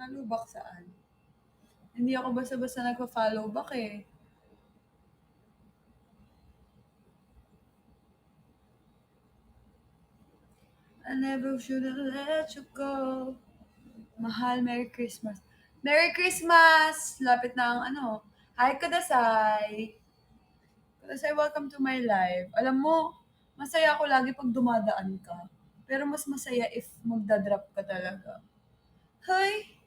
Follow back saan? Hindi ako basta-basta nagpa-follow back eh. I never should have let you go. Mahal, Merry Christmas. Merry Christmas! Lapit na ang ano. Hi, Kudasai! Kudasai, welcome to my life. Alam mo, masaya ako lagi pag dumadaan ka. Pero mas masaya if magdadrop ka talaga. Hoy!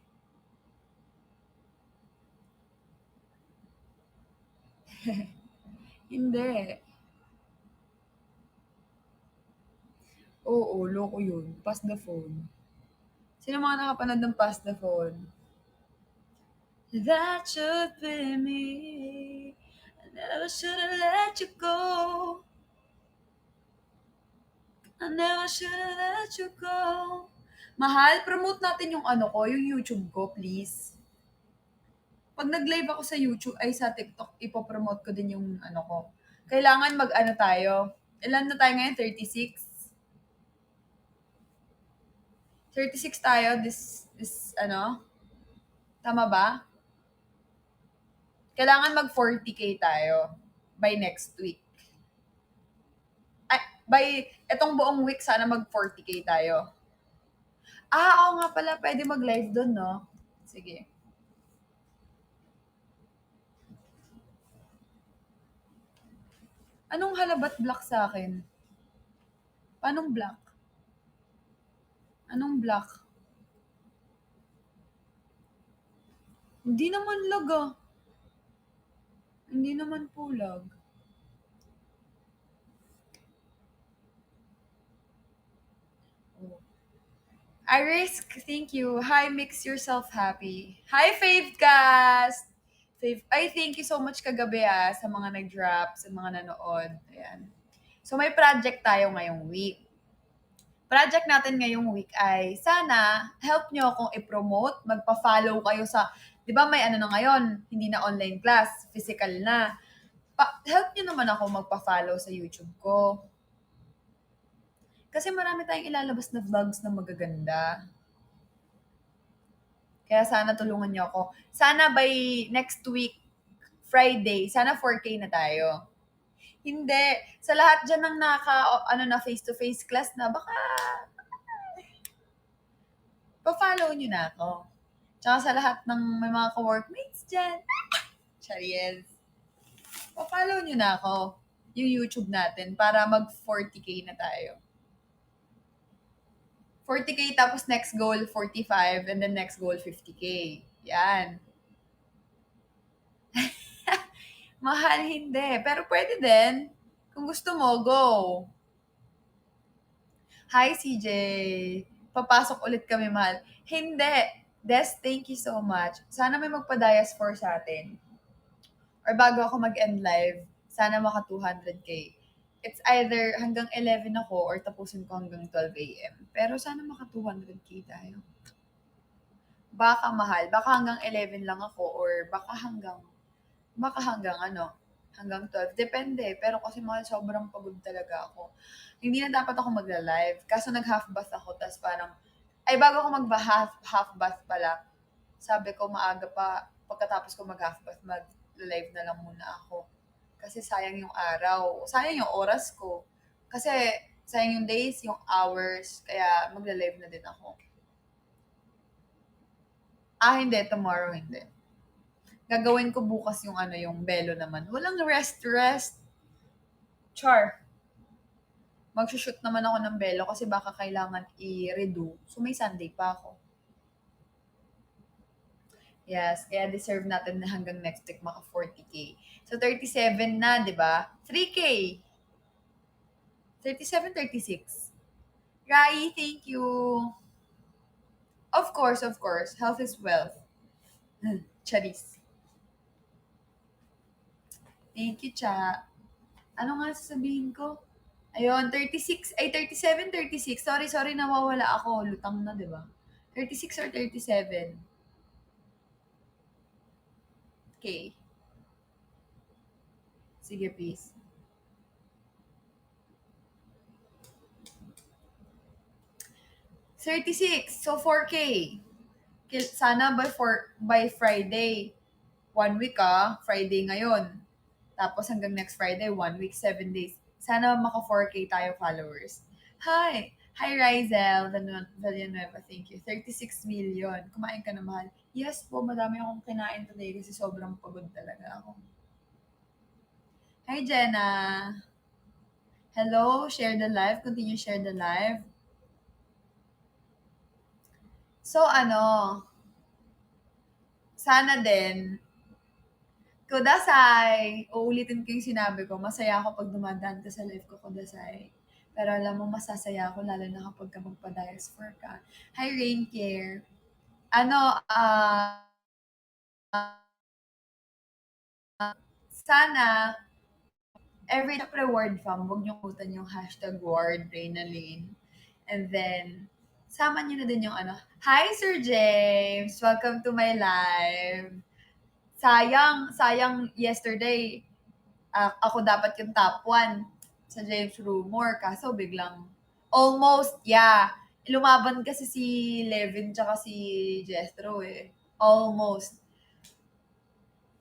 Hindi. Oo, loko yun. Pass the phone. Sino mga nakapanood ng Pass the Phone? That should be me. I never should have let you go. I never should have let you go. Mahal, promote natin yung ano ko, yung YouTube ko, please. Pag nag-live ako sa YouTube, ay sa TikTok, ipopromote ko din yung ano ko. Kailangan mag-ano tayo. Ilan na tayo ngayon? 36? 36 tayo this ano? Tama ba? Kailangan mag 40K tayo by next week. Ay, by etong buong week, sana mag 40K tayo. Oo nga pala, pwede mag-live doon, no? Sige. Anong halabat black sa akin? Paanong black? Anong black? Hindi naman lag ah. Hindi naman po lag. Oh. Iris, thank you. Hi, Mix Yourself Happy. Hi, Favecast! Ay, thank you so much kagabi sa mga nag-drop, sa mga nanood. Ayan. So, may project tayo ngayong week. Project natin ngayong week ay sana help nyo akong i-promote, magpa-follow kayo sa, di ba may ano na ngayon, hindi na online class, physical na. Help nyo naman ako magpa-follow sa YouTube ko. Kasi marami tayong ilalabas na vlogs na magaganda. Kaya sana tulungan nyo ako. Sana by next week, Friday, sana 4K na tayo. Hindi. Sa lahat dyan ng na face-to-face class na, baka pa-follow nyo na ako. Tsaka sa lahat ng may mga ka-workmates dyan. Charies. Pa-follow nyo na ako. Yung YouTube natin para mag 40K na tayo. 40K tapos next goal 45 and then next goal 50K. Yan. Mahal hindi. Pero pwede din. Kung gusto mo, go. Hi, CJ. Papasok ulit kami, mahal. Hindi. Des, thank you so much. Sana may magpa-dias for sa atin. Or bago ako mag-end live, sana maka 200K. It's either hanggang 11 ako or tapusin ko hanggang 12 a.m. Pero sana maka 200K tayo. Baka mahal. Baka hanggang 11 lang ako or baka hanggang ano, hanggang 12. Depende. Pero kasi mahal, sobrang pagod talaga ako. Hindi na dapat ako magla-live. Kaso nag-half bath ako, tas parang, ay bago ako mag-half bath pala, sabi ko maaga pa, pagkatapos ko mag-half bath, mag-live na lang muna ako. Kasi sayang yung araw. Sayang yung oras ko. Kasi sayang yung days, yung hours. Kaya magla-live na din ako. Hindi. Tomorrow hindi. Gagawin ko bukas yung ano, yung belo naman. Walang rest. Char. Magsushoot naman ako ng belo kasi baka kailangan i-redo. So may Sunday pa ako. Yes, kaya deserve natin na hanggang next week maka 40K. So 37 na, di ba? 3K. 37, 36. Rai, thank you. Of course. Health is wealth. Charis. Thank you, Cha. Ano nga sasabihin ko? Ayun, 36, ay 37, 36. Sorry, nawawala ako. Lutang na, di ba? 36 or 37? Okay. Sige, please. 36. So, 4K. Sana by Friday, 1 week Friday ngayon. Tapos hanggang next Friday, 1 week, 7 days. Sana maka 4K tayo followers. Hi! Hi, Rizel Villanueva. Thank you. 36 million. Kumain ka na, mahal. Yes po, madami akong kinain today kasi sobrang pagod talaga ako. Hi, Jenna. Hello, share the live. Continue share the live. So, sana din, Kudasay! Uulitin ko yung sinabi ko, masaya ako pag dumadaan ka sa live ko, Kudasay. Pero alam mo, masasaya ako lalo na kapag ka magpa-diaspora ka. Hi, Raincare. Ano, sana, every syempre word fam, huwag niyo kutan yung hashtag word, Reynalyn. And then, sama niyo na din yung Hi, Sir James! Welcome to my live. Sayang yesterday, ako dapat yung top 1 sa James Rumor. Kaso biglang, almost, yeah. Lumaban kasi si Levin tsaka si Jethro eh. Almost.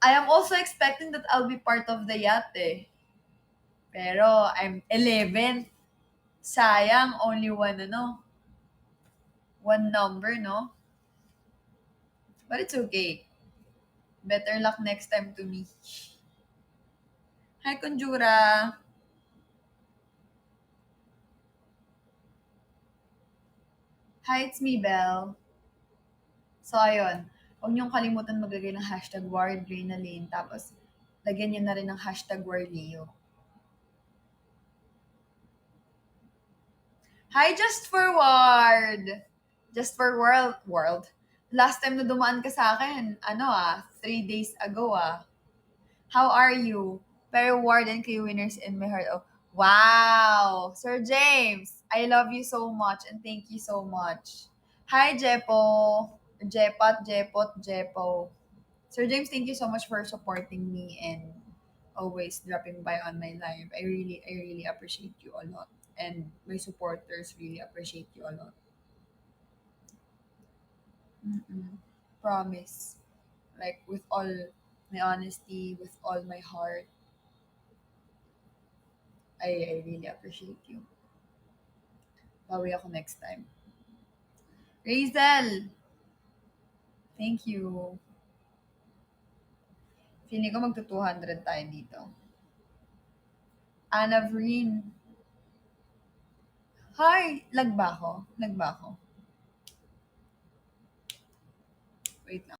I am also expecting that I'll be part of the yacht eh. Pero I'm 11th. Sayang, only one number, no? But it's okay. Better luck next time to me. Hi, Conjura. Hi, it's me, Belle. So, ayun. Huwag niyong kalimutan maglagay ng hashtag #WarDrenalyn. Tapos, lagyan niyo na rin ng hashtag #WarLeo. Hi, Just Forward! Just for World. Last time na dumaan ka sa akin, 3 days ago How are you? Pero Ward and kay winners in my heart. Oh, wow! Sir James, I love you so much and thank you so much. Hi, Jepo. Jepo. Sir James, thank you so much for supporting me and always dropping by on my live. I really appreciate you a lot. And my supporters really appreciate you a lot. Mm-mm. Promise. Like, with all my honesty, with all my heart, I really appreciate you. Bawi ako next time. Razel! Thank you. Feeling ko magto 200 tayo dito. Anna Vreen. Hi! Lag ba ako? Wait lang.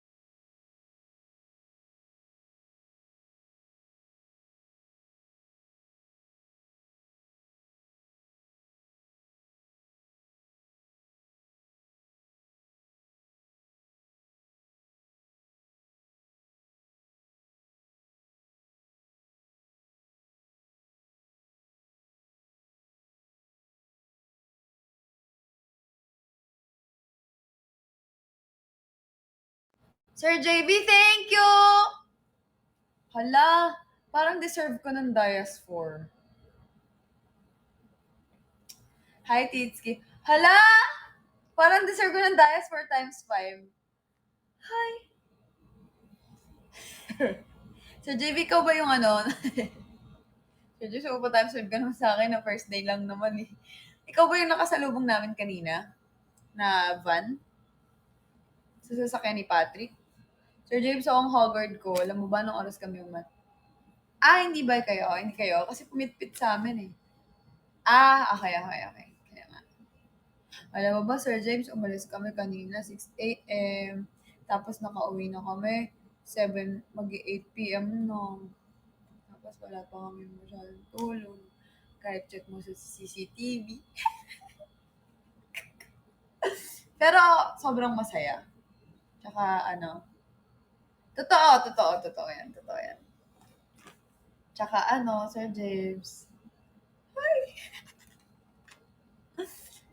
Sir JB, thank you! Hala, parang deserve ko ng Dias 4. Hi, Titski. Hala! Parang deserve ko ng Dias 4 times 5. Hi! Sir JB, ikaw ba yung Sir JB, so pa times 5 ka naman sa akin na first day lang naman eh. Ikaw ba yung nakasalubong namin kanina? Na van? Sa sasakyan ni Patrick? Sir James, ako ang Hoggard ko. Alam mo ba nung oras kami umat? Hindi ba kayo? Hindi kayo? Kasi pumitpit sa amin eh. Okay. Kaya nga. Alam mo ba, Sir James, umalis kami kanina, 6 a.m. Tapos nakauwi na kami, 7, mag-8 p.m. na. Tapos wala pa kami masyadong tulog. Kahit check mo sa CCTV. Pero sobrang masaya. Tsaka totoo yan. Tsaka Sir James,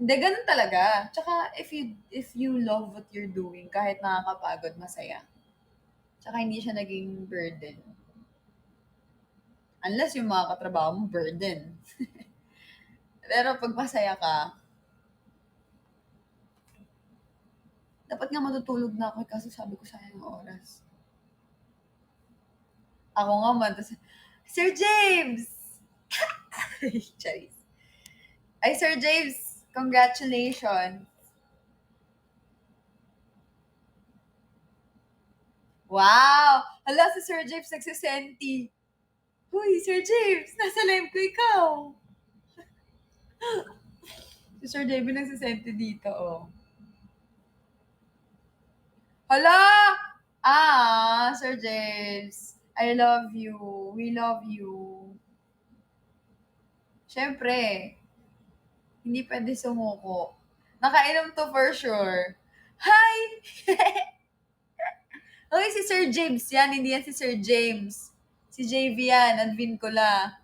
hindi, ganun talaga. Tsaka if you love what you're doing, kahit nakakapagod, masaya. Tsaka hindi siya naging burden. Unless yung mga katrabaho mo, burden. Pero pag masaya ka, Dapat nga matutulog na ako, kaso sabi ko sayang yung oras. Ako nga man, tas, Sir James! Charis. Ay, Sir James, congratulations. Wow! Hala, si Sir James nagsisenti. Huy, Sir James, nasa live ko ikaw. Si Sir James nagsisenti dito, oh. Hala! Sir James, I love you. We love you. Siyempre, hindi pwede sumuko. Nakainom to for sure. Hi! Okay, si Sir James yan. Hindi yan si Sir James. Si JV yan. Advin ko la.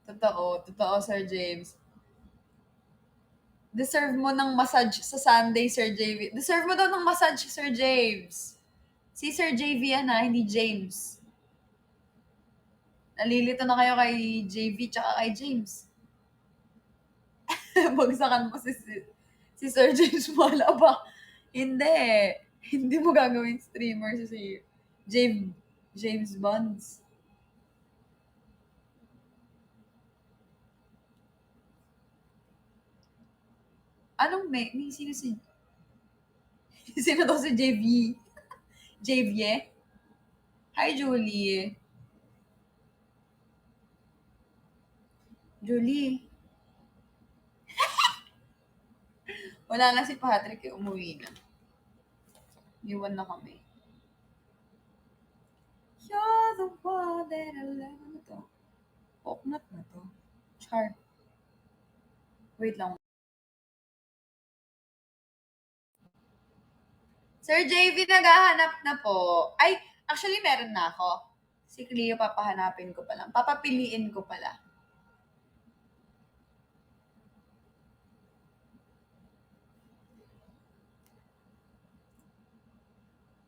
Totoo. Totoo, Sir James. Deserve mo ng massage sa Sunday, Sir JV. Deserve mo daw ng massage, Sir James. Si Sir JV yan ha, hindi James. Nalilito na kayo kay JV tsaka kay James. Bagsakan mo si Sir James wala ba? Hindi. Hindi mo gagawin streamer si James Bonds. Anong may sino si sino daw si JV? JV? Hi, Julie. Julie. Wala na si Patrick, umuwi na. Iwan na kami. You're the one that I love. Ano to? Coconut na to. Char. Wait lang. Sir JV, naghahanap na po. Ay, actually meron na ako. Si Cleo, papahanapin ko pa lang. Papapiliin ko pala.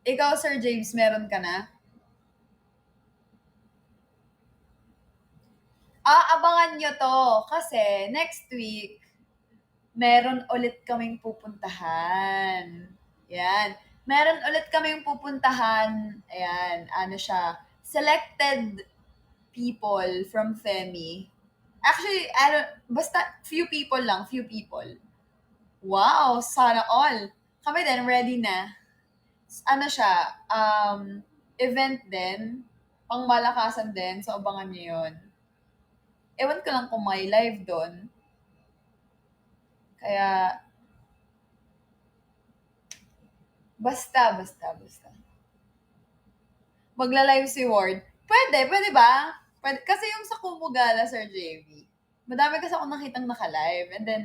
Ikaw, Sir James, meron ka na? Abangan nyo to. Kasi next week, meron ulit kaming pupuntahan. Yan. Meron ulit kaming pupuntahan. Ayan, ano siya. Selected people from Femi. Actually, basta few people lang, few people. Wow, sana all. Kami din, ready na. Ano siya, event din, pang malakasan din, so abangan nyo yun. Ewan ko lang kung may live doon. Kaya, basta. Magla-live si Ward. Pwede ba? Pwede. Kasi yung sa Kumu Gala, Sir JV, madami kasi ako nakitang naka-live. And then,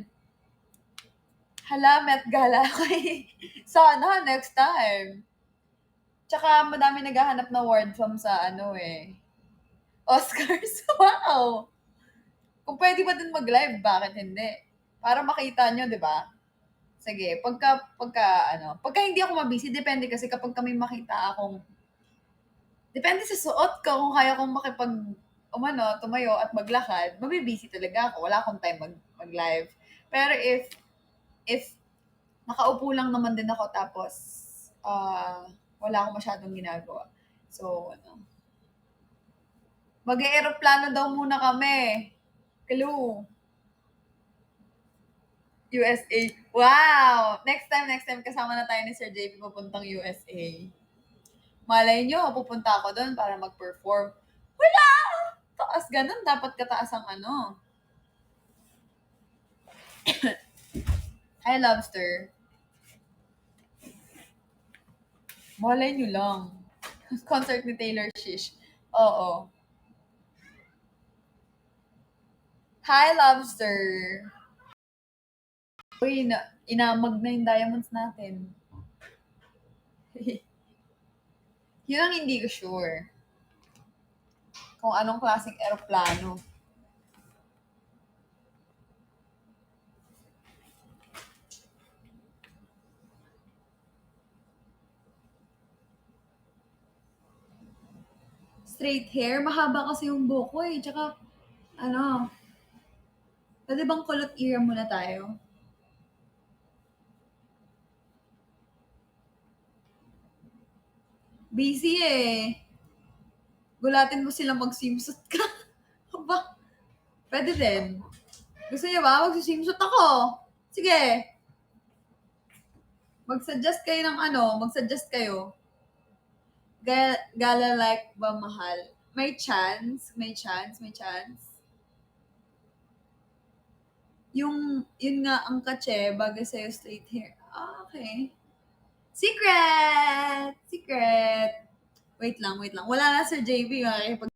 hala, Met Gala ako eh. Sana, next time. Tsaka madami naghahanap na word from sa Oscars. Wow! Kung pwede ba din mag-live, bakit hindi? Para makita nyo, di ba? Sige, pagka hindi ako mabisi, depende kasi kapag kami makita akong, depende sa suot ko, kung kaya kong tumayo at maglakad, mabibisi talaga ako. Wala akong time mag-live. Pero if nakaupo lang naman din ako tapos, wala akong masyadong ginagawa. So, mag-eeroplano daw muna kami. Clue. USA. Wow! Next time, kasama na tayo ni Sir JP pupuntang USA. Malay nyo, pupunta ako doon para mag-perform. Wala! Taas ganun, dapat kataas ang Hi, Lobster. Malay nyo lang. Concert ni Taylor Shish. Oo. Hi, Lobster. Uy, inamag na yung diamonds natin. Yun ang hindi ko sure. Kung anong klaseng aeroplano. Straight hair? Mahaba kasi yung buhok ko eh. Tsaka, pwede bang kulot ear muna tayo? Busy eh. Gulatin mo sila mag-swimsuit ka. Aba, pwede din. Gusto niyo ba? Mag-swimsuit ako. Sige. Mag-suggest kayo ng ano, mag-suggest kayo. Gala like ba mahal? May chance, may chance, may chance. Yun nga ang katse, bagay sa'yo straight hair. Ah, okay. Secret! Secret! Wait lang, wait lang. Wala na Sir JB, makikipag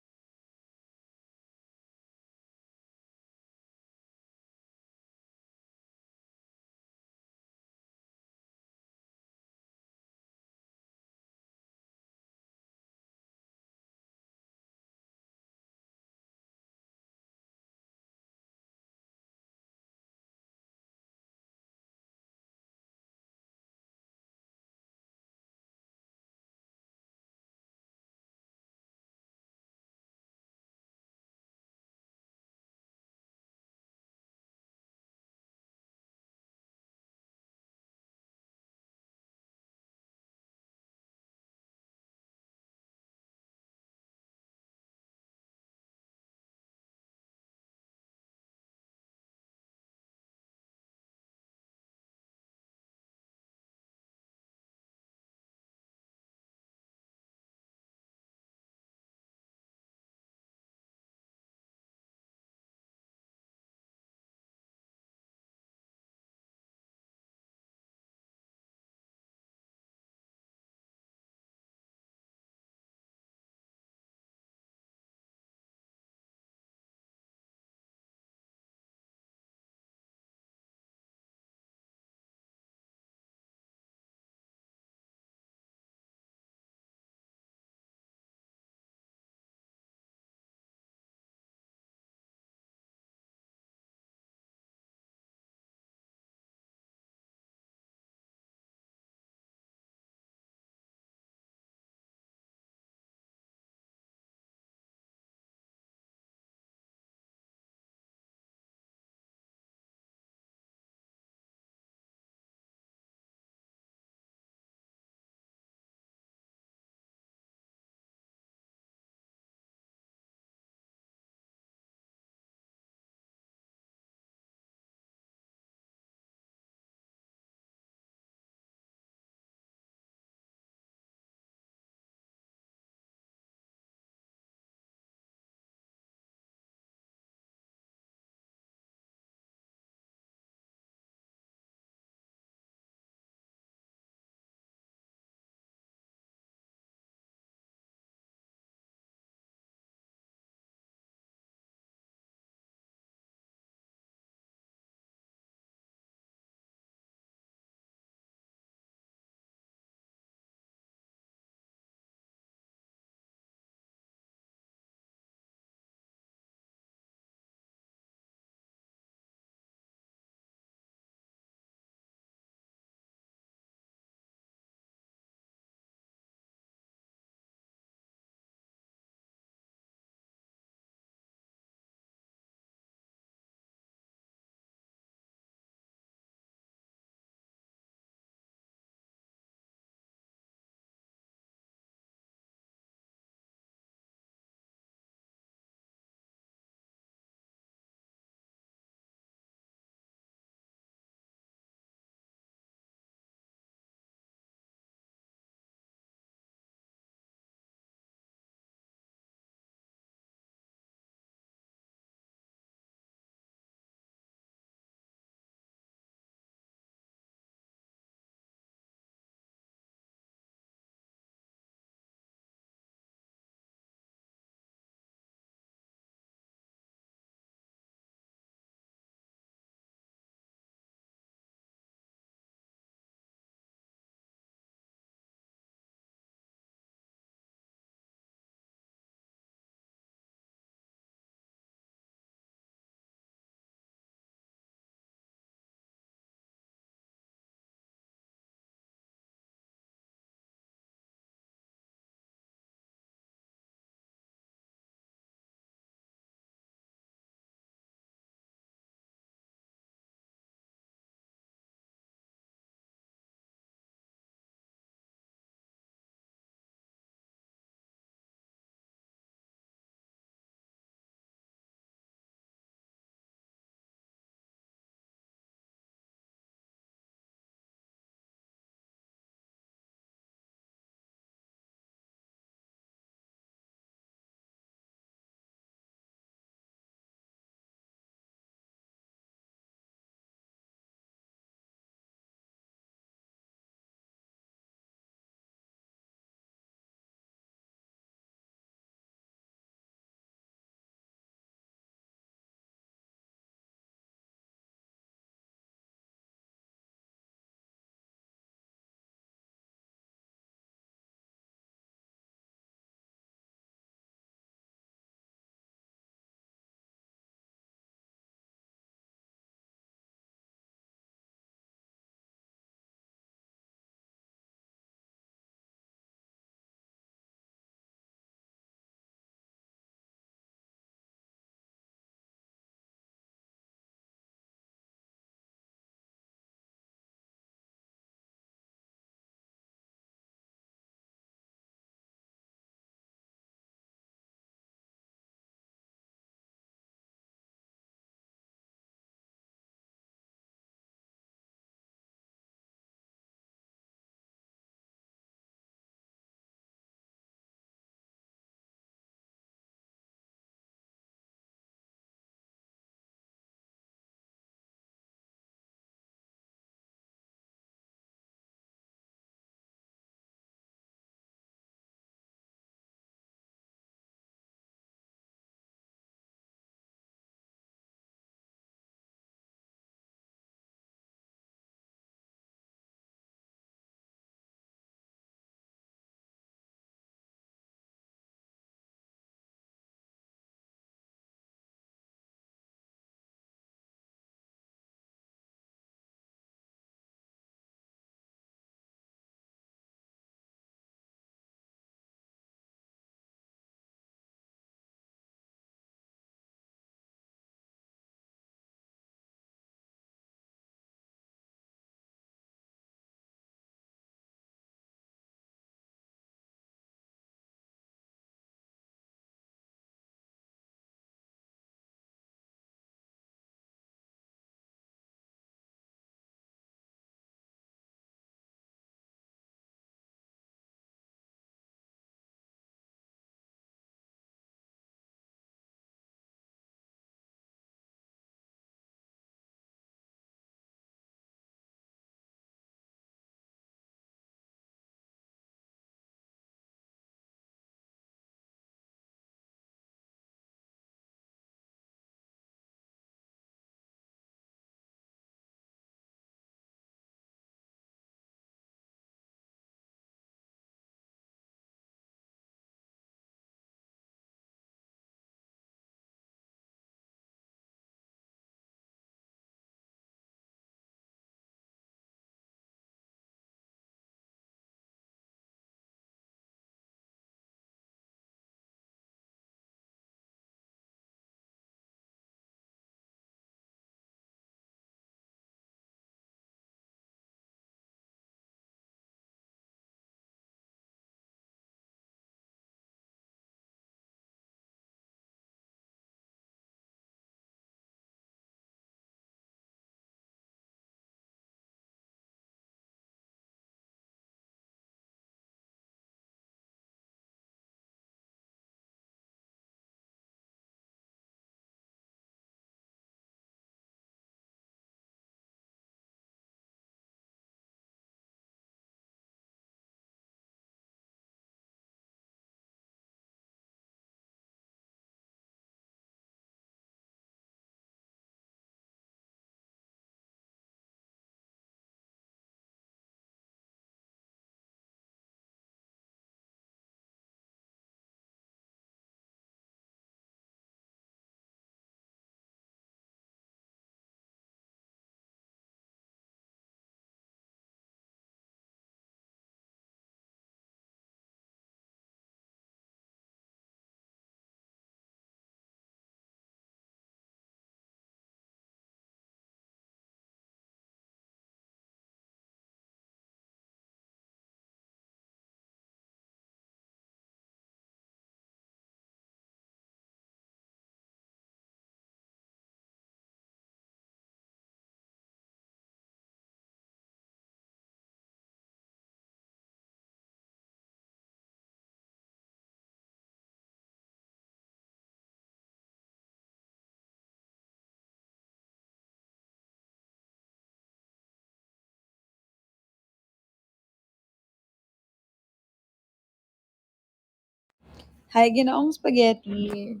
Hi, ginoong spaghetti.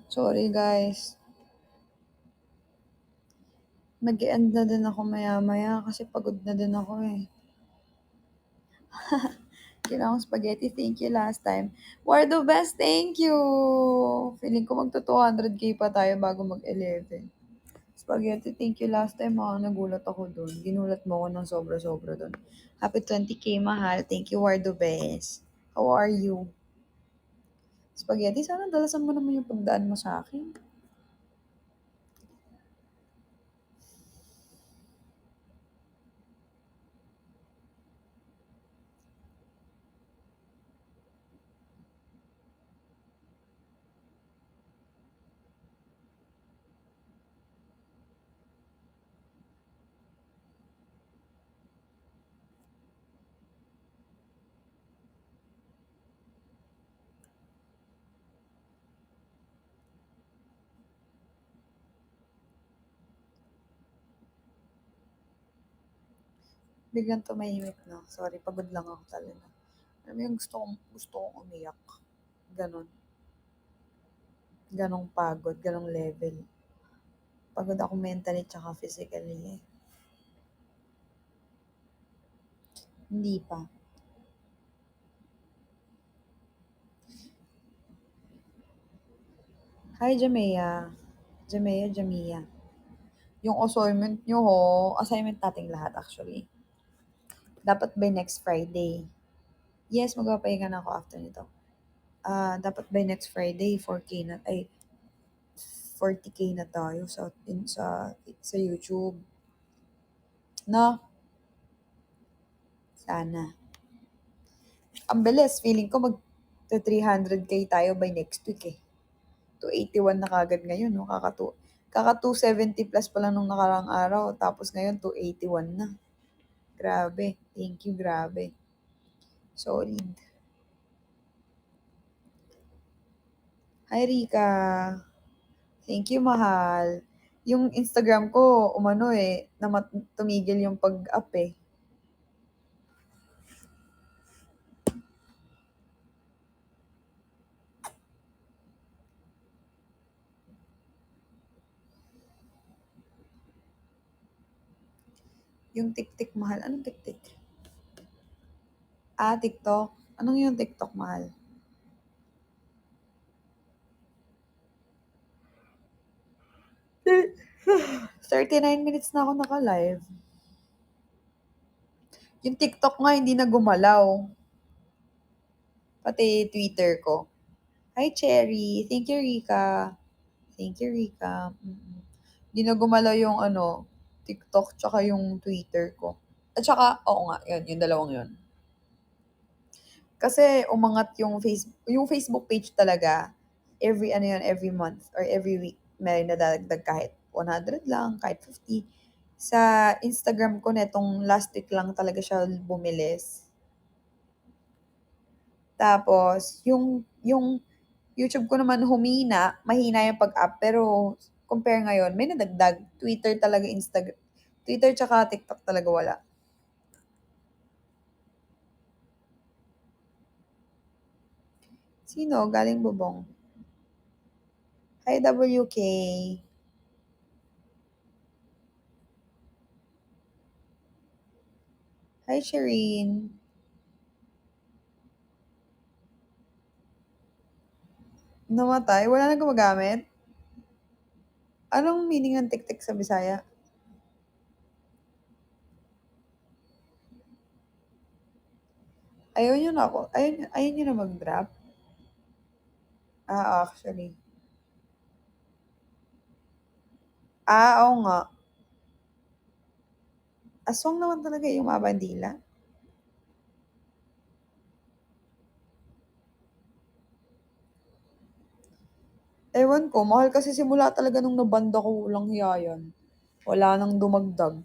Sorry, guys. Mag-e-end na din ako maya-maya kasi pagod na din ako eh. Ginoong spaghetti, thank you last time. Wardo Best, thank you! Feeling ko magto 200k pa tayo bago mag-11. Spaghetti, thank you last time ha. Nagulat ako dun. Ginulat mo ako ng sobra-sobra dun. Happy 20k, mahal. Thank you, Wardo Best. How are you? Spaghetti, sana dalasan mo naman yung pagdaan mo sa akin. Biglang tumahimik na. Sorry, pagod lang ako talaga. Alam mo yung gusto kong umiyak. Ganon. Ganong pagod, ganong level. Pagod ako mentally tsaka physically eh. Hindi pa. Hi, Jamea. Jamea. Yung assignment nyo ho, assignment nating lahat actually. Dapat by next Friday. Yes, magpapahinga na ako after nito. Dapat by next Friday, 4K na, ay, 40K na tayo sa YouTube. No? Sana. Ang bilis, feeling ko mag 300K tayo by next week eh. 281 na kagad ngayon, no? Kaka 270 plus pa lang nung nakarang araw, tapos ngayon 281 na. Grabe. Thank you, grabe. Solid. Hi, Rika. Thank you, mahal. Yung Instagram ko, umano eh, tumigil yung pag-up eh. Yung TikTok, mahal. Anong TikTok? TikTok. Anong yung TikTok, mahal? 39 minutes na ako naka-live. Yung TikTok nga hindi na gumalaw. Pati Twitter ko. Hi, Cherry. Thank you, Rika. Thank you, Rika. Hindi na gumalaw yung TikTok tsaka yung Twitter ko. At saka, oo nga, yun, yung dalawang yun. Kasi umangat yung Facebook page talaga, every month or every week, may nadadagdag kahit 100 lang, kahit 50. Sa Instagram ko netong last week lang talaga siya bumilis. Tapos, yung YouTube ko naman humina, mahina yung pag-up, pero compare ngayon, may nadagdag. Twitter tsaka TikTok talaga wala. Sino? Galing bubong. Hi, WK. Hi, Shireen. Namatay? Wala na gumagamit? Anong meaning ng tik-tik sa Bisaya? Ayaw nyo na ako. Ayaw nyo na mag-drop? Actually. Oo nga. Aswang naman talaga yung mga bandila. Ewan ko, mahal kasi simula talaga nung nabanda ko walang hiya yan. Wala nang dumagdag.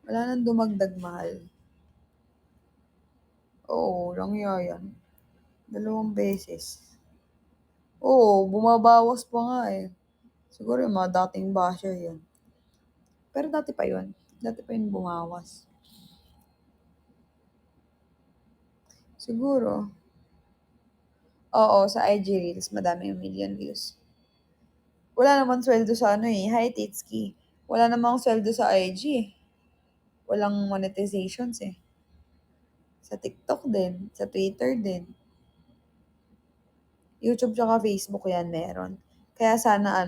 Wala nang dumagdag, mahal. Oo, walang hiya yan. 2 beses. Oo, bumabawas pa nga eh. Siguro yung mga dating basher yun. Pero dati pa yun. Dati pa yun bumawas. Siguro. Oo, sa IG Reels, madami yung million views. Wala naman sweldo sa ano eh. Hi, Titski. Wala namang sweldo sa IG eh. Walang monetizations eh. Sa TikTok din. Sa Twitter din. YouTube tsaka Facebook yan meron. Kaya sana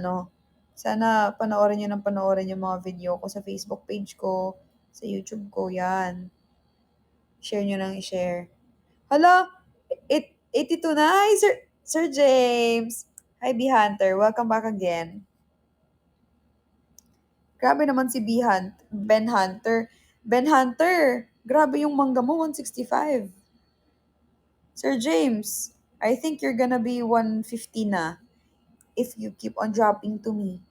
sana panoorin nyo ng panoorin yung mga video ko sa Facebook page ko, sa YouTube ko, yan. Share nyo nang i-share. Hala, 82 na. Hi, Sir James. Hi, B Hunter. Welcome back again. Grabe naman si Ben Hunter. Ben Hunter, grabe yung mangga mo, 165. Sir James, I think you're gonna be 150 na if you keep on dropping to me.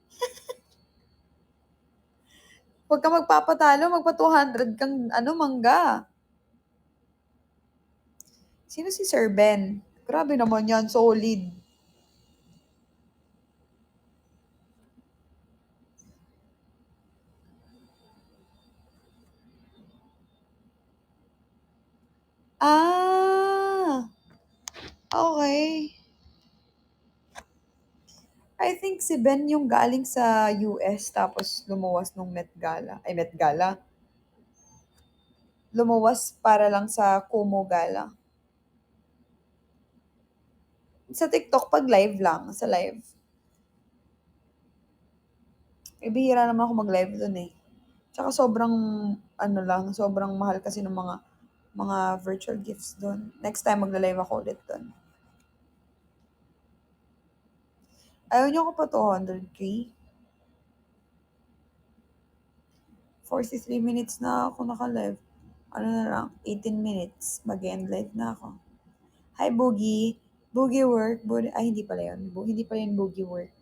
Huwag ka magpapatalo, magpa 200 kang mangga. Sino si Sir Ben? Grabe naman yan, solid. Ah, okay. I think si Ben yung galing sa US tapos lumuwas nung Met Gala. Ay, Met Gala. Lumuwas para lang sa Kumu Gala. Sa TikTok, pag live lang, sa live. Eh, bihira naman ako mag-live dun eh. Tsaka sobrang, sobrang mahal kasi ng mga virtual gifts dun. Next time, magla-live ako ulit dun. Ayaw niyo ko pa 200k? 43 minutes na ako naka-live. Ano na lang, 18 minutes. Mag-end live na ako. Hi, Boogie. Boogie work. Ay, hindi pala yun. Hindi pala yun Boogie work.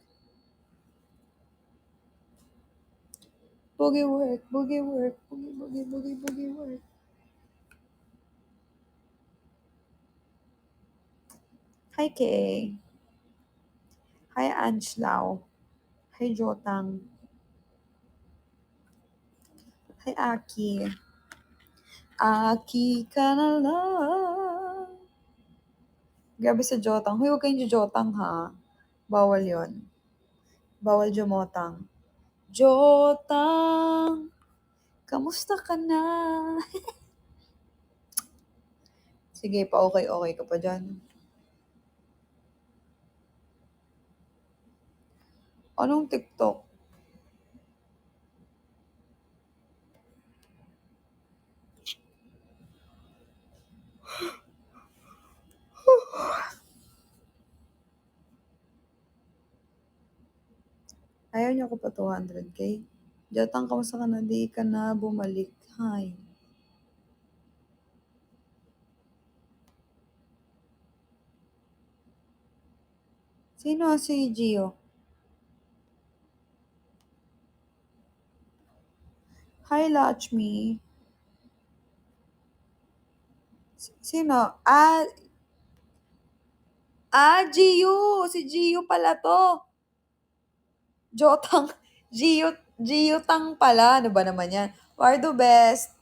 Boogie work. Boogie work. Boogie, boogie, boogie, boogie work. Hi, Kay. Hi, Anslao. Hi, Jotang. Hi, Aki. Aki ka na lang. Grabe sa Jotang. Huy, huwag kayong Jotang ha. Bawal yon. Bawal Jomotang. Jotang, kamusta ka na? Sige, pa-okay-okay ka pa dyan. Anong TikTok? Ayaw niya ko pa 200k. Jotang, kamusta ka na? Di ka na bumalik. Hi. Sino si Gio? Hi, Lachmi. Sino? Gio! Si Gio pala to. Jotang. Gio Tang pala. Ano ba naman yan? Wardo Best.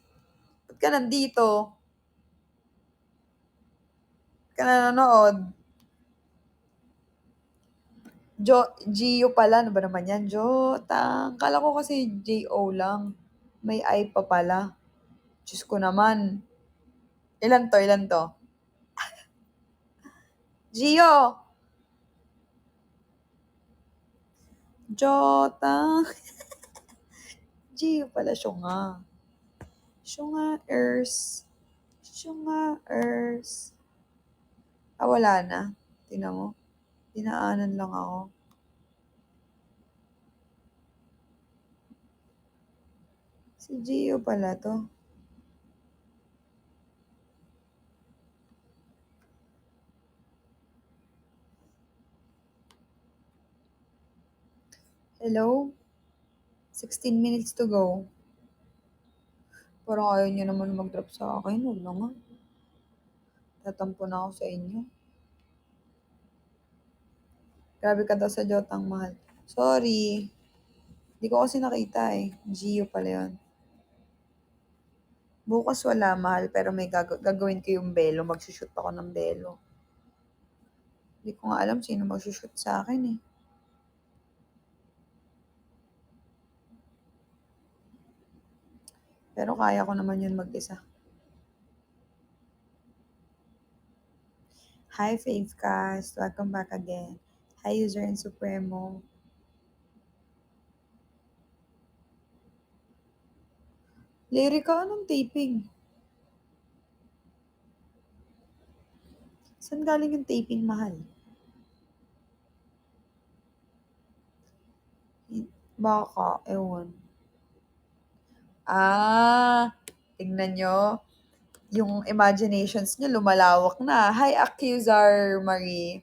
Ba't ka nandito? Ba't ka nanonood? Gio pala. Ano ba naman yan? Jotang. Kala ko kasi J-O lang. May I pa pala. Diyos ko naman. Ilan to? Ilan to? Gio! Jotang. Gio pala siya nga. Siya nga, Ers. Siya nga, Ers. Wala na. Tingnan mo. Dinaanan lang ako. Si Gio pala to. Hello? 16 minutes to go. Parang ayaw niyo naman mag-drop sa akin. Huwag na nga. Tatampo na ako sa inyo. Grabe ka daw sa Jotang mahal. Sorry. Hindi ko kasi nakita eh. Gio pala yun. Bukas wala, mahal, pero may gagawin ko yung belo. Magsushoot ako ng belo. Hindi ko nga alam sino magsushoot sa akin eh. Pero kaya ko naman yun mag-isa. Hi, Favecast. Welcome back again. Hi, User and Supremo. Lyrica, anong taping? Saan galing yung taping, mahal? Baka, ewan. Tingnan nyo. Yung imaginations nyo lumalawak na. Hi, Accuser Marie.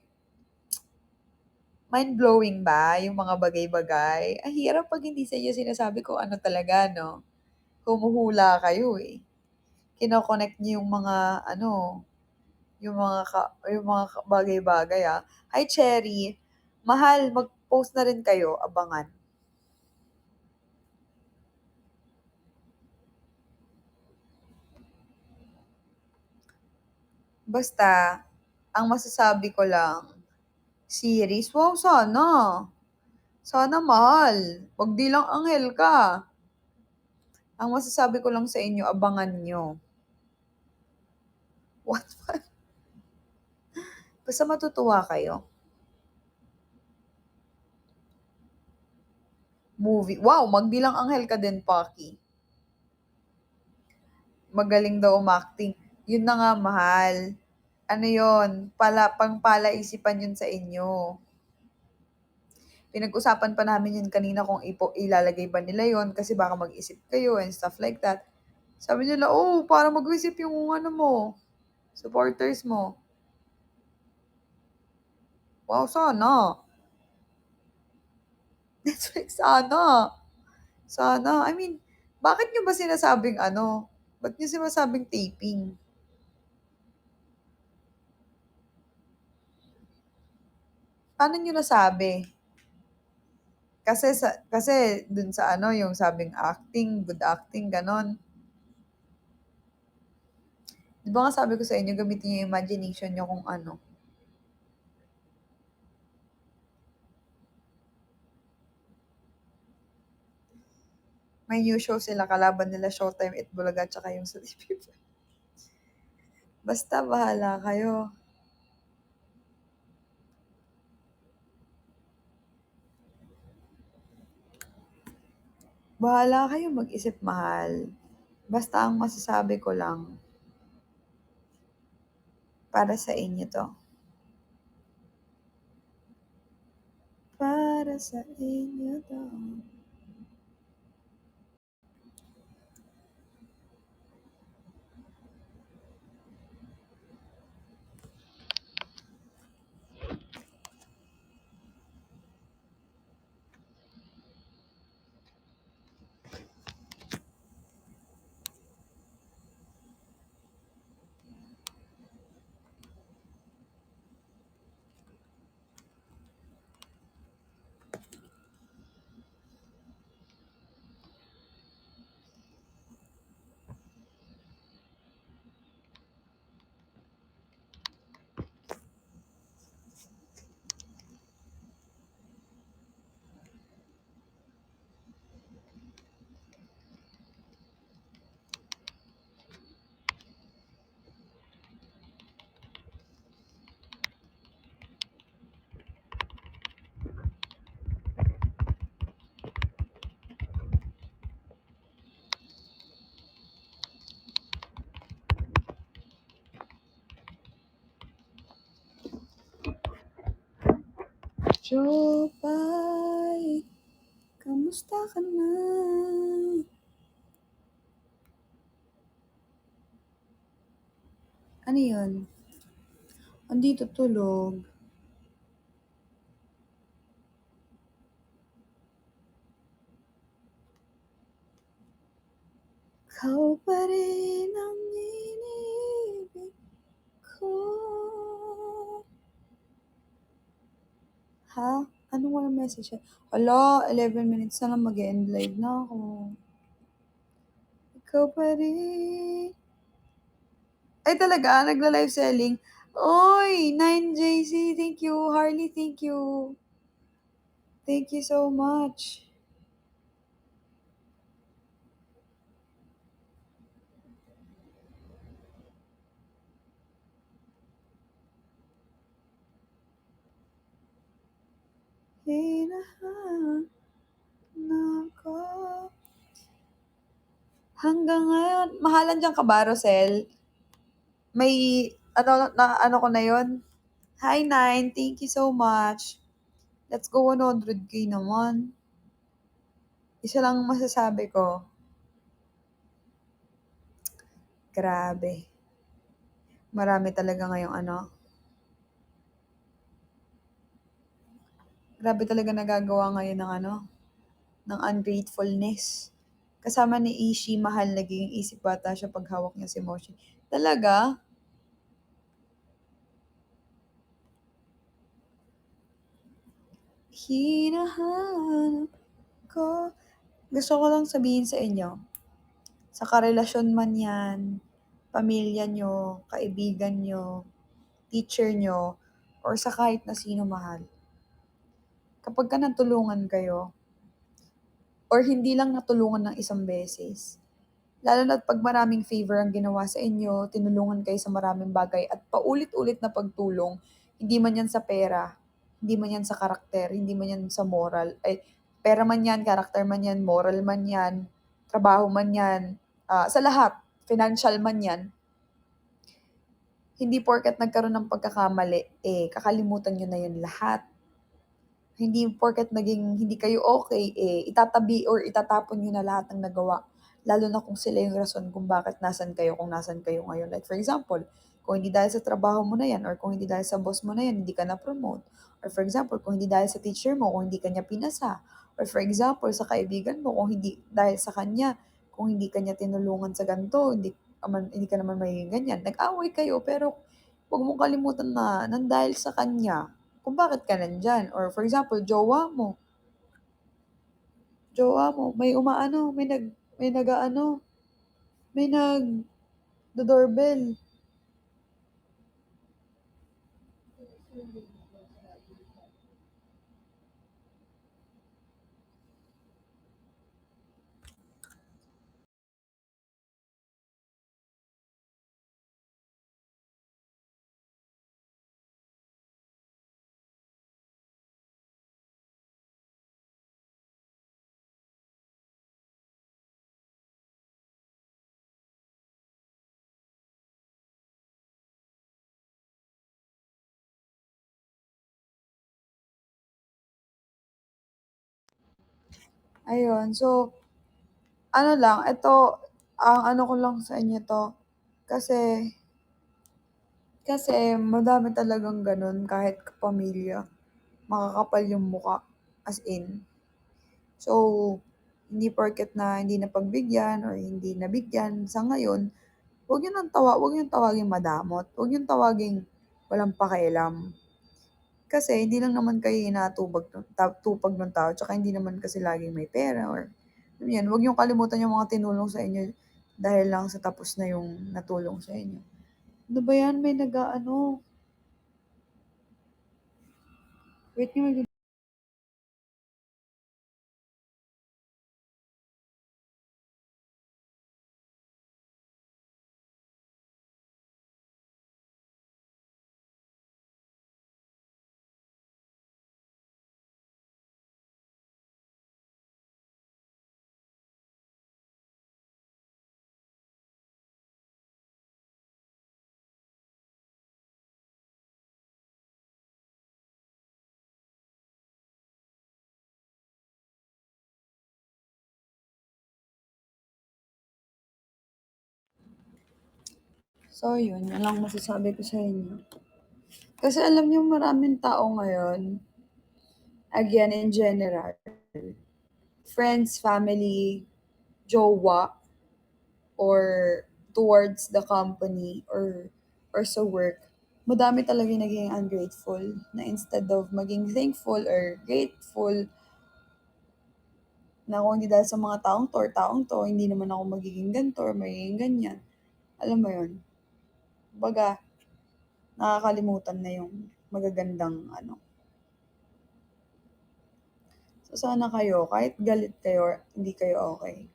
Mind-blowing ba yung mga bagay-bagay? Ang hirap pag hindi sa inyo sinasabi ko ano talaga, no? Humuhula kayo eh. Kinoconnect niyo yung mga, ano, yung mga bagay-bagay ah. Hi, Cherry. Mahal, mag-post na rin kayo. Abangan. Basta, ang masasabi ko lang, series, wow, sana. Sana mahal. Wag di lang anghel ka. Ang masasabi ko lang sa inyo, abangan nyo. What? Basta matutuwa kayo. Movie. Wow, magbilang anghel ka din, Paki. Magaling daw umacting. Yun na nga, mahal. Ano yon? Pangpalaisipan yun sa inyo. Pinag-usapan pa namin yun kanina kung ilalagay ba nila yon kasi baka mag-isip kayo and stuff like that. Sabi nila, oh, para mag-isip yung ano mo, supporters mo. Wow, sana. Netflix, sana. Sana. I mean, bakit nyo ba sinasabing ano? Ba't nyo sinasabing taping? Paano nyo nasabi? Kasi dun sa ano, yung sabing acting, good acting, ganon. Di ba nga sabi ko sa inyo, gamitin niyo yung imagination niyo kung ano. May new show sila, kalaban nila Showtime, Itbulaga, tsaka yung sa TV. Basta bahala kayo. Bahala kayo mag-isip, mahal. Basta ang masasabi ko lang, para sa inyo to. Para sa inyo to. Jopay, kamusta ka na? Ano yun? Andito tulog. Kau pa rin ang iniibig ko. Ha? Ano nga yung message niya? Hala, 11 minutes na lang mag-e-end live na ako. Ikaw pa rin. Ay talaga, nagla-live selling. Oy, 9JC, thank you. Harley, thank you. Thank you so much. Hinahanap ko. Hanggang ngayon, mahalan diyan ka ba, Rosel? May, ano, na, ano ko na yon. Hi, Nine. Thank you so much. Let's go 100K naman. Isa lang masasabi ko. Grabe. Marami talaga ngayong ano. Grabe talaga nagagawa ngayon ng ano, ng ungratefulness. Kasama ni Ishi, mahal naging isip bata siya pag hawak niya si Moshi. Talaga? Hinahanap ko. Gusto ko lang sabihin sa inyo, sa karelasyon man yan, pamilya nyo, kaibigan nyo, teacher nyo, or sa kahit na sino mahal. Kapag ka natulungan kayo, or hindi lang natulungan ng isang beses, lalo na't pag maraming favor ang ginawa sa inyo, tinulungan kayo sa maraming bagay at paulit-ulit na pagtulong, hindi man yan sa pera, hindi man yan sa karakter, hindi man yan sa moral, ay pera man yan, karakter man yan, moral man yan, trabaho man yan, sa lahat, financial man yan, hindi porket nagkaroon ng pagkakamali, kakalimutan nyo na yun lahat. Hindi porket naging hindi kayo okay, itatabi or itatapon niyo na lahat ng nagawa. Lalo na kung sila yung rason kung bakit nasan kayo kung nasan kayo ngayon. Like for example, kung hindi dahil sa trabaho mo na yan or kung hindi dahil sa boss mo na yan, hindi ka na-promote. Or for example, kung hindi dahil sa teacher mo, kung hindi ka niya pinasa. Or for example, sa kaibigan mo, kung hindi dahil sa kanya, kung hindi ka niya tinulungan sa ganito, hindi ka naman magiging ganyan. Nag-away kayo, pero huwag mong kalimutan na nandahil sa kanya kung bakit ka nandyan. Or for example, jowa mo, may umaano, may nag-aano, may nag-doorbell. Ayun, so, ano lang, ito, ang ano ko lang sa inyo to, kasi, kasi madami talagang ganun kahit kapamilya, makakapal yung muka, as in. So, hindi porket na hindi napagbigyan or hindi nabigyan sa ngayon, huwag niyong tawaging madamot, huwag niyong tawaging walang pakialam. Kasi hindi lang naman kayo tupag ng tao, tsaka hindi naman kasi laging may pera or alam yan, huwag niyong kalimutan yung mga tinulong sa inyo dahil lang sa tapos na yung natulong sa inyo. Ano ba yan? May nag-aano. Wait nga, so yun lang masasabi ko sa inyo. Kasi alam niyo maraming tao ngayon, again in general, friends, family, jowa, or towards the company or sa work, madami talaga yung naging ungrateful na instead of maging thankful or grateful na kung hindi dahil sa mga taong to, hindi naman ako magiging ganito or magiging ganyan. Alam mo yun? Kumbaga, nakakalimutan na yung magagandang ano. So sana kayo, kahit galit kayo or hindi kayo okay,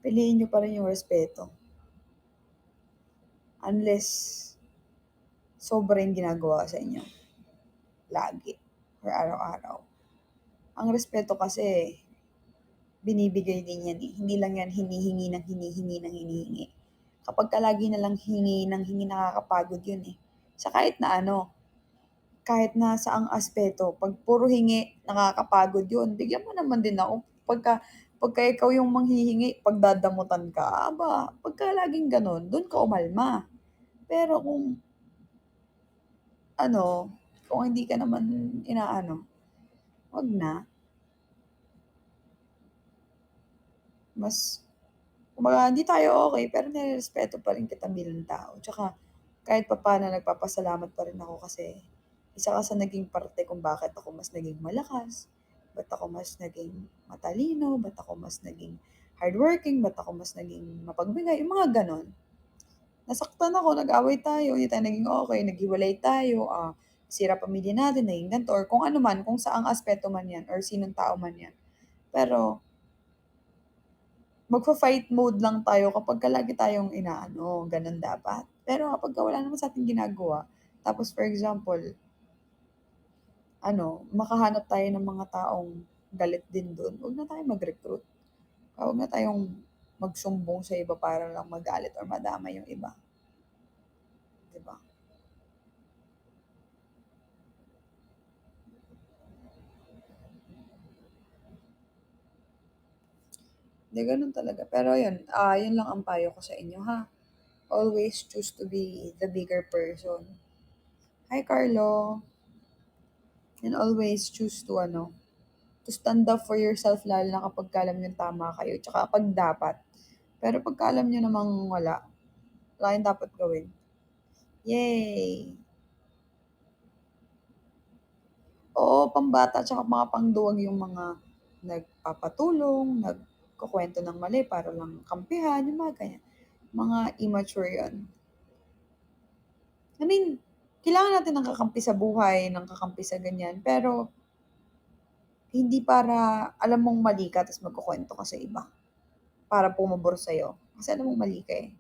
piliin nyo pa rin yung respeto. Unless sobra yung ginagawa sa inyo. Lagi. Or araw-araw. Ang respeto kasi, binibigay din yan eh. Hindi lang yan hinihingi ng hinihingi ng hinihingi. Kapag ka lagi na lang hingi ng hingi, nakakapagod yun eh. Sa kahit na ano, kahit na saang aspeto, pag puro hingi, nakakapagod yun. Bigyan mo naman din ako. Pagka ikaw yung manghihingi, pagdadamutan ka, aba, pagka laging ganun, dun ka umalma. Pero kung ano, kung hindi ka naman inaano, wag na. Mas kumbaga hindi tayo okay pero nirerespeto pa rin kita bilang tao. Tsaka kahit papaano nagpapasalamat pa rin ako kasi isa ka sa naging parte kung bakit ako mas naging malakas, ba't ako mas naging matalino, ba't ako mas naging hardworking, ba't ako mas naging mapagbigay, yung mga gano'n. Nasaktan ako, nag-away tayo, hindi tayo naging okay, naghiwalay tayo, sira pamilya natin, naging ganito, or kung ano man, kung saang aspeto man yan, or sinong tao man yan. Pero magfa-fight mode lang tayo kapagka lagi tayong inaano, gano'n dapat. Pero kapagka wala naman sa'ting ginagawa, tapos for example, ano, makahanap tayo ng mga taong galit din dun, huwag na tayong mag-recruit. Huwag na tayong magsumbong sa iba para lang magalit or madamay yung iba, 'di ba? Hindi, gano'n talaga. Pero yun, yun lang ang payo ko sa inyo ha. Always choose to be the bigger person. Hi, Carlo. And always choose to ano, to stand up for yourself lalo na kapag alam nyo tama kayo, tsaka pag dapat. Pero pag alam nyo namang wala, wala kayong dapat gawin. Yay! Oo, pambata tsaka mga pangduwag yung mga nagpapatulong, nagkukwento ng mali para lang kampihan, yung mga ganyan. Mga immature yun. I mean, kailangan natin ng kakampi sa buhay, ng kakampi sa ganyan, pero hindi para alam mong mali ka tapos magkukwento ka sa iba para pumabor sa'yo. Kasi alam mong mali ka eh.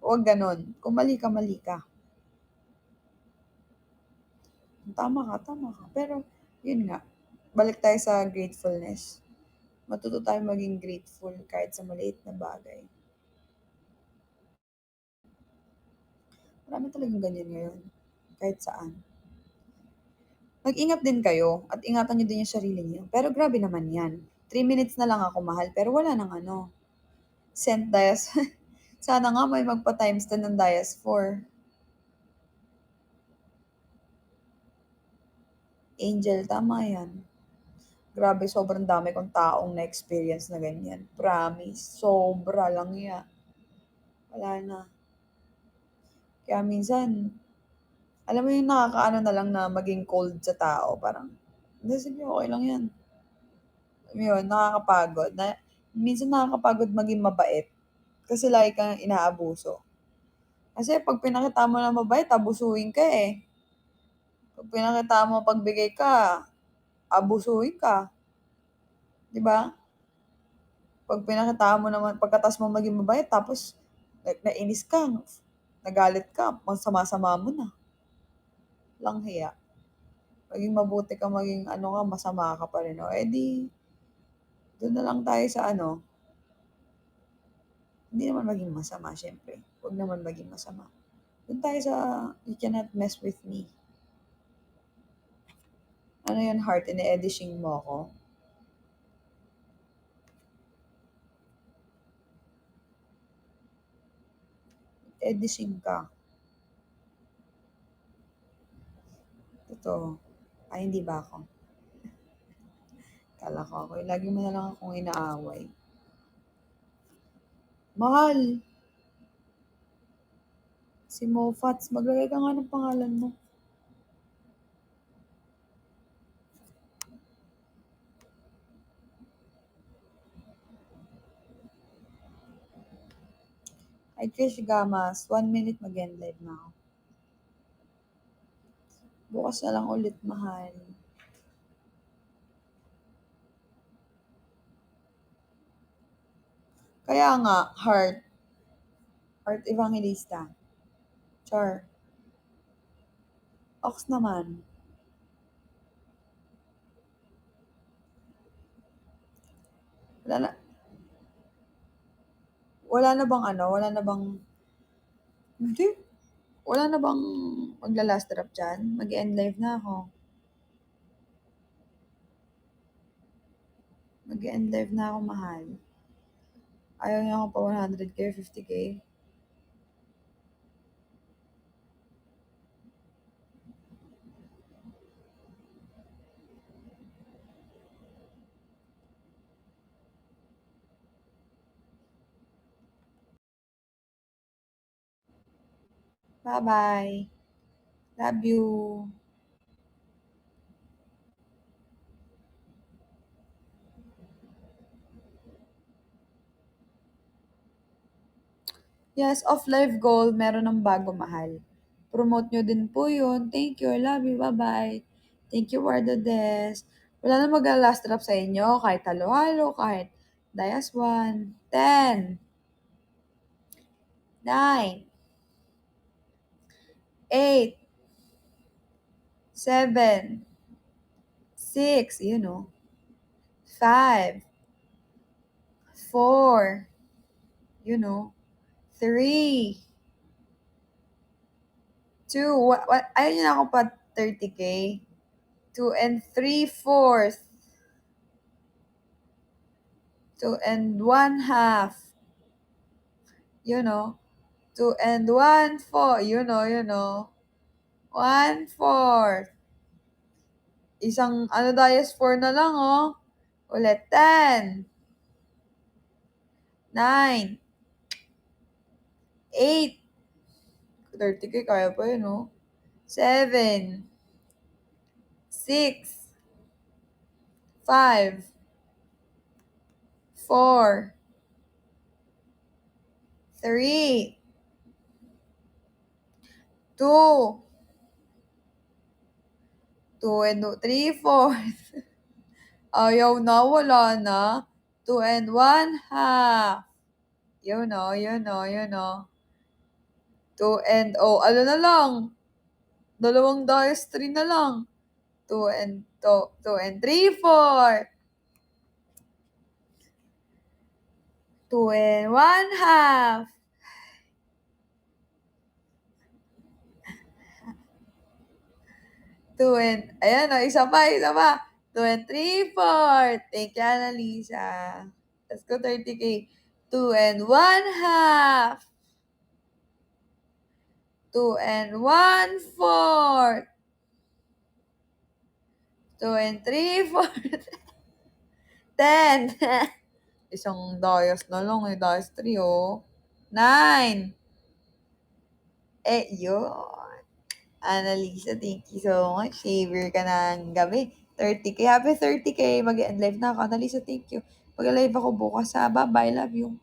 Huwag gano'n. Kung mali ka, mali ka. Kung tama ka, tama ka. Pero, yun nga, balik tayo sa gratefulness. Matuto tayo maging grateful kahit sa maliit na bagay. Marami talagang ganyan ngayon. Kahit saan. Mag-ingat din kayo at ingatan niyo din yung sarili niyo. Pero grabe naman yan. 3 minutes na lang ako mahal pero wala nang ano. Sent Dias. Sana nga may magpa-times 10 ng Dias 4. Angel, tama yan. Grabe, sobrang dami kong taong na-experience na ganyan. Promise. Sobra lang yan. Wala na. Kaya minsan, alam mo yung nakakaano na lang na maging cold sa tao. Parang, hindi, sige, okay lang yan. Alam mo yun, nakakapagod. Minsan nakakapagod maging mabait. Kasi lagi kang inaabuso. Kasi pag pinakita mo na mabait, abusuin ka eh. Pag pinakita mo pagbigay ka, abusuin ka. 'Di ba? Pag pinakita mo naman, pagkatas mo maging mabait, tapos nainis ka, nagalit ka, masama-sama mo na. Lang hiya. Maging mabuti ka, maging ano ka, masama ka pa rin. O, edi, doon na lang tayo sa ano, hindi naman maging masama, syempre. Huwag naman maging masama. Doon tayo sa, you cannot mess with me. Ano yan, heart, ini-edishing mo ako? Edishing ka. Totoo. Ay, hindi ba ako? Kala ko ako. Lagi mo na lang akong inaaway. Mahal, Si Mofats, maglagay ka nga ng pangalan mo. Ay, Trish Gamas, 1 minute mag-end live na ako. Bukas na lang ulit, mahal. Kaya nga, Heart. Heart Evangelista. Char. Ox naman. Wala na, wala na bang ano? Wala na bang, hindi. Wala na bang magla-last drop dyan? Mag-end live na ako. Mag-end live na ako, mahal. Ayaw niya ako pa 100k or 50k. Bye-bye. Love you. Yes, off live goal, meron ng bago, mahal. Promote nyo din po yun. Thank you. I love you. Bye-bye. Thank you, Wardo Des. Wala na mag-last drop sa inyo. Kahit halo-halo, kahit Dias 1. 10. 9. 8. 7. 6. 5. 4. 3. 2. Ayaw nyo na ako pa 30k. 2 and 3/4. 2 and 1/2. 2 and 1/4. 1/4. Isang Dias 4 na lang, oh. Ulit, 10. 9. 8. 30k, kaya pa yun, oh. 7. 6. 5. 4. 3. 2. 2 and 3/4. Ayaw na, wala na. 2 and 1/2. 2 and, ano na lang. 2 Dias 3 na lang. 2 and 3/4. 2 and 1/2. 2 and, ayan o, isa pa. 2 and 3/4. Thank you, Annalisa. Let's go 30k. 2 and 1/2. 2 and 1/4. 2 and 3/4. 10. Isang Dias na lang, Dias 3, oh. 9. Yun. Annalisa, thank you so much. Savior ka ng gabi. 30k. Happy 30k. Mag-end live na ako. Annalisa, thank you. Mag-live ako bukas, ha. Bye-bye. Love you.